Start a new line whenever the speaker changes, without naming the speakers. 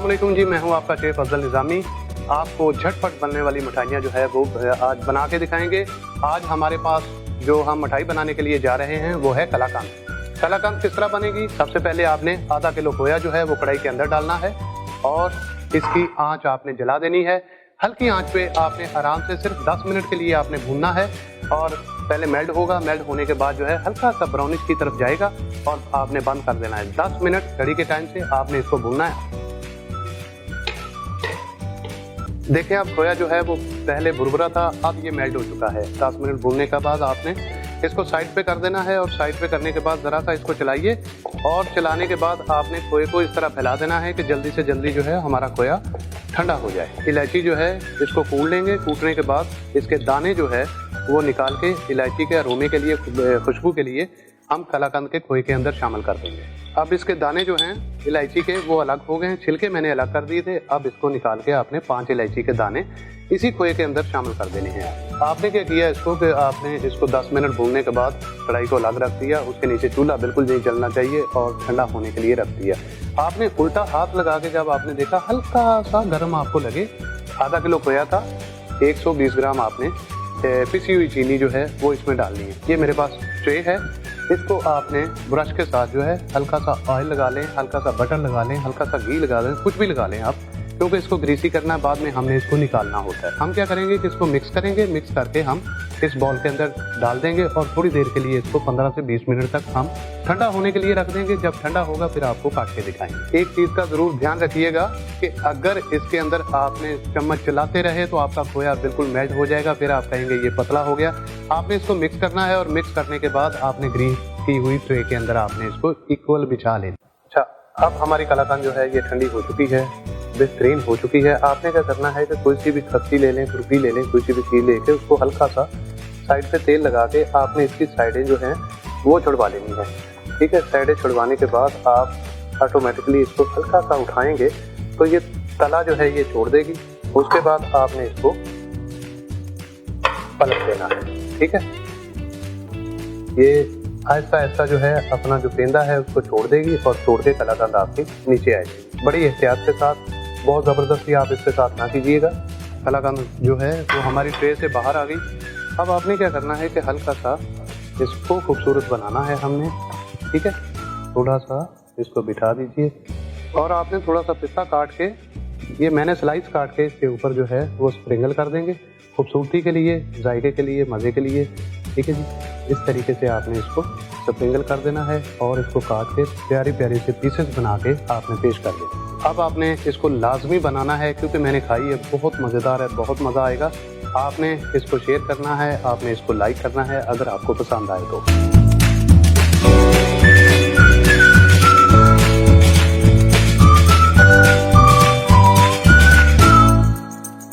अस्सलाम वालेकुम जी, मैं हूं आपका शेफ अफजल निज़ामी। आपको झटपट बनने वाली मिठाइयां जो है वो आज बना के दिखाएंगे। आज हमारे पास जो हम मिठाई बनाने के लिए जा रहे हैं वो है कलाकंद। कलाकंद किस तरह बनेगी? सबसे पहले आपने आधा किलो खोया जो है वो कढ़ाई के अंदर डालना है और इसकी आंच आपने जला देनी है। हल्की आंच पे आपने आराम से सिर्फ 10 मिनट के लिए आपने भूनना है और पहले मेल्ट होगा। मेल्ट होने के बाद जो है हल्का सा ब्राउनिश की तरफ जाएगा और आपने बंद कर देना है। 10 मिनट घड़ी के टाइम से आपने इसको भूनना है। देखिए आप खोया जो है वो पहले भुरभुरा था, अब ये मेल्ट हो चुका है। 10 मिनट भूनने के बाद आपने इसको साइड पे कर देना है और साइड पे करने के बाद ज़रा सा इसको चलाइए और चलाने के बाद आपने खोए को इस तरह फैला देना है कि जल्दी से जल्दी जो है हमारा खोया ठंडा हो जाए। इलायची जो है इसको कूट लेंगे। कूटने के बाद इसके दाने जो है वो निकाल के इलायची के अरोमे के लिए, खुशबू के लिए हम कलाकंद के खोए के अंदर शामिल कर देंगे। अब इसके दाने जो हैं इलायची के वो अलग हो गए हैं, छिलके मैंने अलग कर दिए थे। अब इसको निकाल के आपने 5 इलायची के दाने इसी खोए के अंदर शामिल कर देने हैं। आपने क्या किया इसको कि आपने इसको 10 मिनट भूनने के बाद कढ़ाई को अलग रख दिया। उसके नीचे चूल्हा बिल्कुल नहीं जलना चाहिए और ठंडा होने के लिए रख दिया। आपने उल्टा हाथ लगा के जब आपने देखा हल्का सा गर्म आपको लगे, आधा किलो खोया था, 120 ग्राम आपने पिसी हुई चीनी जो है वो इसमें डालनी है। ये मेरे पास ट्रे है, इसको आपने ब्रश के साथ जो है हल्का सा ऑयल लगा लें, हल्का सा बटर लगा लें, हल्का सा घी लगा लें, कुछ भी लगा लें आप, क्योंकि इसको ग्रीसी करना है। बाद में हमने इसको निकालना होता है। हम क्या करेंगे कि इसको मिक्स करेंगे। मिक्स करके हम इस बॉल के अंदर डाल देंगे और थोड़ी देर के लिए इसको 15 से 20 मिनट तक हम ठंडा होने के लिए रख देंगे। जब ठंडा होगा फिर आपको काट के दिखाएंगे। एक चीज़ का ज़रूर ध्यान रखिएगा कि अगर इसके अंदर आपने चम्मच चलाते रहे तो आपका खोया बिल्कुल मेल्ट हो जाएगा, फिर आप कहेंगे ये पतला हो गया। आपने इसको मिक्स करना है और मिक्स करने के बाद आपने ग्रीस की हुई ट्रे के अंदर आपने इसको इक्वल बिछा लेना। अच्छा, अब हमारी कलाकंद जो है ये ठंडी हो चुकी है, बेहतरीन हो चुकी है। आपने क्या करना है कि कोई सी भी कत्ती ले लें, खुरपी ले लें, कोई सी भी चीज़ लेके उसको हल्का सा साइड पे तेल लगा के आपने इसकी साइडें जो हैं वो छुड़वा लेनी है। ठीक है, साइडें छुड़वाने के बाद आप ऑटोमेटिकली इसको हल्का सा उठाएंगे तो ये तला जो है ये छोड़ देगी। उसके बाद आपने इसको पलट देना है। ठीक है, ये आहिस्ता आहिस्ता जो है अपना जो पेंदा है उसको छोड़ देगी और छोड़ के कलाकंद आपकी नीचे आएगी। बड़ी एहतियात के साथ, बहुत ज़बरदस्ती आप इसके साथ ना कीजिएगा। कलाकंद जो है वो हमारी ट्रे से बाहर आ गई। अब आपने क्या करना है कि हल्का सा इसको खूबसूरत बनाना है हमने। ठीक है, थोड़ा सा इसको बिठा दीजिए और आपने थोड़ा सा पिस्ता काट के, ये मैंने स्लाइस काट के इसके ऊपर जो है वो स्प्रिंगल कर देंगे, खूबसूरती के लिए, जायके के लिए, मज़े के लिए। ठीक है जी, इस तरीके से आपने इसको स्प्रिंगल कर देना है और इसको काट के प्यारी प्यारी से पीसेस बना के आपने पेश कर देना। अब आपने इसको लाजमी बनाना है क्योंकि मैंने खाई है, बहुत मज़ेदार है, बहुत मज़ा आएगा। आपने इसको शेयर करना है, आपने इसको लाइक करना है अगर आपको पसंद आए तो।